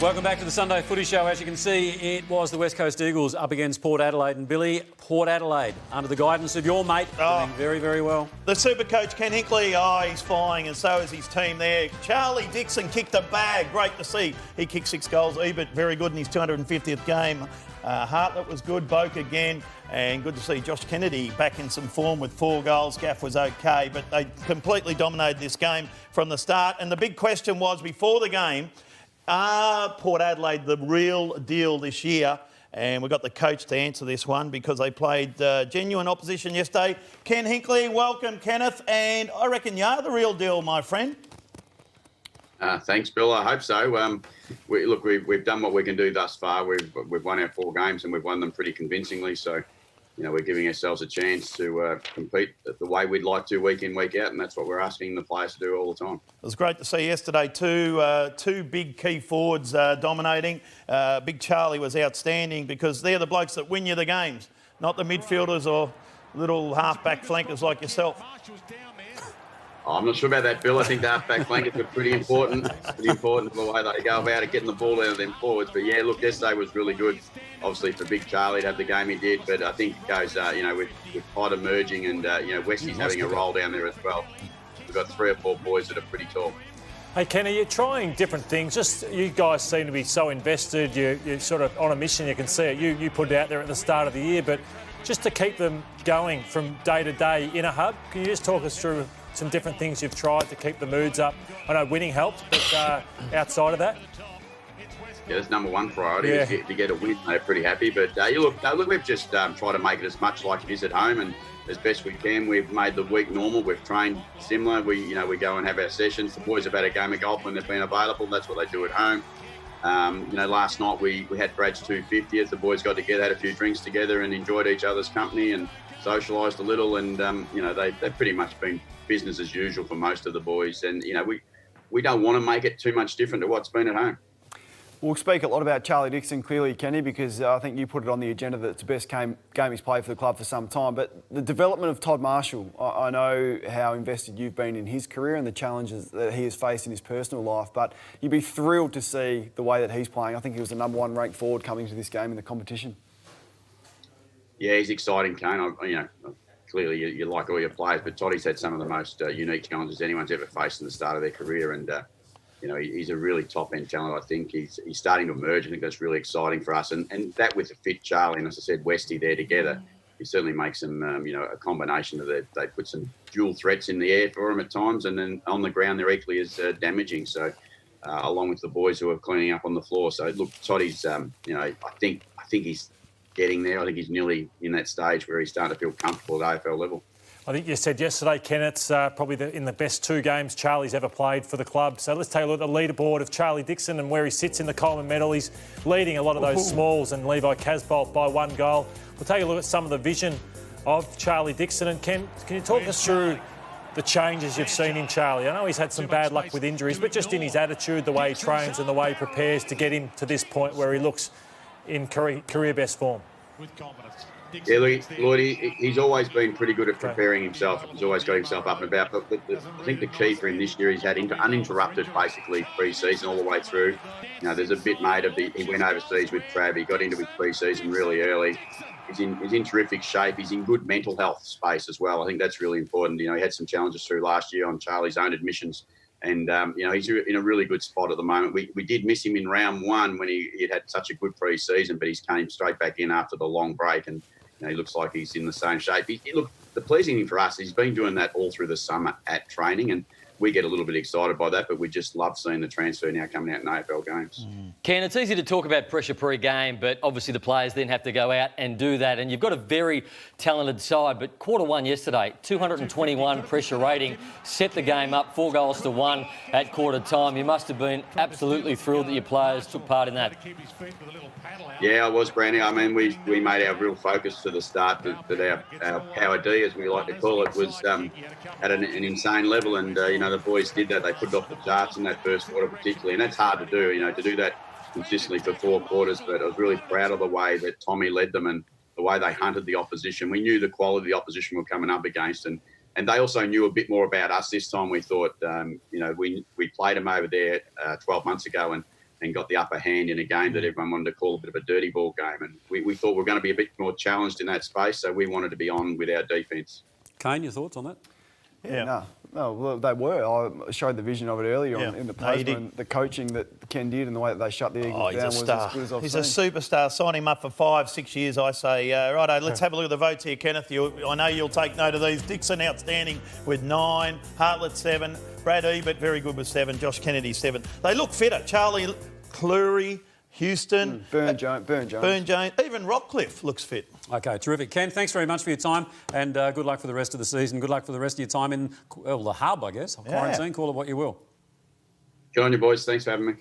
Welcome back to the Sunday Footy Show. As you can see, it was the West Coast Eagles up against Port Adelaide. And Billy, Port Adelaide, under the guidance of your mate, doing very, very well. The super coach, Ken Hinkley, he's flying, and so is his team there. Charlie Dixon kicked a bag. Great to see. He kicked 6 goals. Ebert, very good in his 250th game. Hartlett was good. Boak again. And good to see Josh Kennedy back in some form with 4 goals. Gaff was okay, but they completely dominated this game from the start. And the big question was, before the game, are Port Adelaide the real deal this year? And we've got the coach to answer this one because they played genuine opposition yesterday. Ken Hinkley, welcome, Kenneth. And I reckon you're the real deal, my friend. Thanks, Bill. I hope so. We've done what we can do thus far. We've won our 4 games and we've won them pretty convincingly. So, we're giving ourselves a chance to compete the way we'd like to week in, week out, and that's what we're asking the players to do all the time. It was great to see yesterday two big key forwards dominating. Big Charlie was outstanding because they're the blokes that win you the games, not the midfielders or little half-back flankers like yourself. I'm not sure about that, Bill. I think the half-back flankers are pretty important the way they go about it, getting the ball out of them forwards. But, yeah, look, yesterday was really good, obviously, for Big Charlie to have the game he did. But I think it goes, with Todd emerging and, Westy's having a role down there as well. We've got 3 or 4 boys that are pretty tall. Hey, Ken, are you trying different things? You guys seem to be so invested. You're sort of on a mission. You can see it. You put it out there at the start of the year. But just to keep them going from day to day in a hub, can you just talk us through some different things you've tried to keep the moods up? I know winning helps, but outside of that? Yeah, that's number 1 priority. Is to get a win. They're pretty happy. But look, we've just tried to make it as much like it is at home and as best we can. We've made the week normal. We've trained similar. We go and have our sessions. The boys have had a game of golf when they've been available. That's what they do at home. Last night we had Brad's 250th. The boys got together, had a few drinks together and enjoyed each other's company and socialised a little. And, they've pretty much been business as usual for most of the boys. And, we don't want to make it too much different to what's been at home. We'll speak a lot about Charlie Dixon, clearly, Kenny, because I think you put it on the agenda that it's the best game he's played for the club for some time. But the development of Todd Marshall, I know how invested you've been in his career and the challenges that he has faced in his personal life, but you'd be thrilled to see the way that he's playing. I think he was the number 1 ranked forward coming to this game in the competition. Yeah, he's exciting, Kane. Clearly you like all your players, but Toddy's had some of the most unique challenges anyone's ever faced in the start of their career. And, he's a really top-end talent, I think. He's starting to emerge. I think that's really exciting for us. And that with a fit Charlie and, as I said, Westy there together, it certainly makes them, a combination of they put some dual threats in the air for them at times, and then on the ground they're equally as damaging. So, along with the boys who are cleaning up on the floor. So, look, Toddy's, I think he's getting there. I think he's nearly in that stage where he's starting to feel comfortable at AFL level. I think you said yesterday, Ken, it's probably in the best 2 games Charlie's ever played for the club. So let's take a look at the leaderboard of Charlie Dixon and where he sits in the Coleman medal. He's leading a lot of those smalls and Levi Casbolt by 1 goal. We'll take a look at some of the vision of Charlie Dixon. And Ken, can you talk us through the changes you've seen in Charlie? I know he's had some bad luck with injuries, but just in his attitude, the way he trains and the way he prepares to get him to this point where he looks in career best form. Yeah, Lloyd, he's always been pretty good at preparing himself. He's always got himself up and about. But I think the key for him this year, he's had uninterrupted, basically, pre-season all the way through. There's a bit made of he went overseas with Trav. He got into his pre-season really early. He's in terrific shape. He's in good mental health space as well. I think that's really important. He had some challenges through last year on Charlie's own admissions. And, he's in a really good spot at the moment. We did miss him in round 1 when he had such a good pre-season, but he's came straight back in after the long break. And, he looks like he's in the same shape. Look, the pleasing thing for us, he's been doing that all through the summer at training, and we get a little bit excited by that, but we just love seeing the transfer now coming out in AFL games. Ken, it's easy to talk about pressure pre-game, but obviously the players then have to go out and do that. And you've got a very talented side, but quarter 1 yesterday, 221 pressure rating, set the game up 4 goals to 1 at quarter time. You must have been absolutely thrilled that your players took part in that. Yeah, I was, Brownie. I mean, we made our real focus to the start that our power D, as we like to call it, was at an insane level. And, the boys did that. They put it off the charts in that first quarter particularly. And that's hard to do, to do that consistently for 4 quarters. But I was really proud of the way that Tommy led them and the way they hunted the opposition. We knew the quality of the opposition we're coming up against. And they also knew a bit more about us this time. We thought, we played them over there 12 months ago and and got the upper hand in a game that everyone wanted to call a bit of a dirty ball game. And we thought we were going to be a bit more challenged in that space, so we wanted to be on with our defence. Kane, your thoughts on that? Yeah. No, well, they were. I showed the vision of it earlier Yeah. on in the No, you post, and the coaching that Ken did and the way that they shut the Eagles He's down a was star. as good as I've He's seen. a superstar. Sign him up for 5-6 years, I say. Righto, let's have a look at the votes here, Kenneth. I know you'll take note of these. Dixon, outstanding with 9. Hartlett, 7. Brad Ebert, very good with 7. Josh Kennedy, 7. They look fitter. Charlie Cleary, Houston. Burn Jones. Even Rockcliffe looks fit. Okay, terrific. Ken, thanks very much for your time, and good luck for the rest of the season. Good luck for the rest of your time in the hub, I guess. Quarantine, call it what you will. Good on you, boys. Thanks for having me.